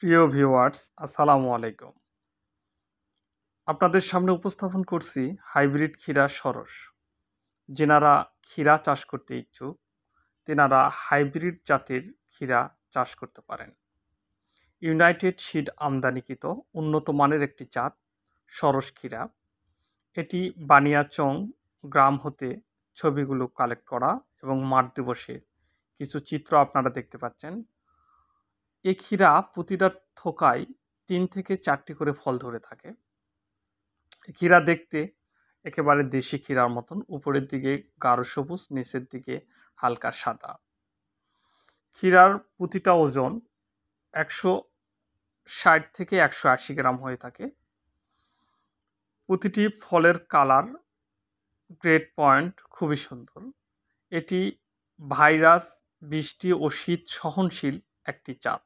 প্রিয় ভিউয়ার্স, আসসালামু আলাইকুম। আপনাদের সামনে উপস্থাপন করছি হাইব্রিড ক্ষীরা সরস। যেনারা ক্ষীরা চাষ করতে ইচ্ছুক, তেনারা হাইব্রিড জাতের ক্ষীরা চাষ করতে পারেন। ইউনাইটেড সিড আমদানিকৃত উন্নত মানের একটি জাত সরস ক্ষীরা। এটি বানিয়াচং গ্রাম হতে ছবিগুলো কালেক্ট করা এবং মাঠ দিবসে কিছু চিত্র আপনারা দেখতে পাচ্ছেন। এই ক্ষীরা প্রতিটা থোকায় ৩ থেকে ৪টি করে ফল ধরে থাকে। ক্ষীরা দেখতে একেবারে দেশি ক্ষীরার মতন, উপরের দিকে গাঢ় সবুজ, নিচের দিকে হালকা সাদা। ক্ষীরার প্রতিটা ওজন ১৬০ থেকে ১৮০ গ্রাম হয়ে থাকে। প্রতিটি ফলের কালার, গ্রেড পয়েন্ট খুবই সুন্দর। এটি ভাইরাস, বৃষ্টি ও শীত সহনশীল একটি জাত।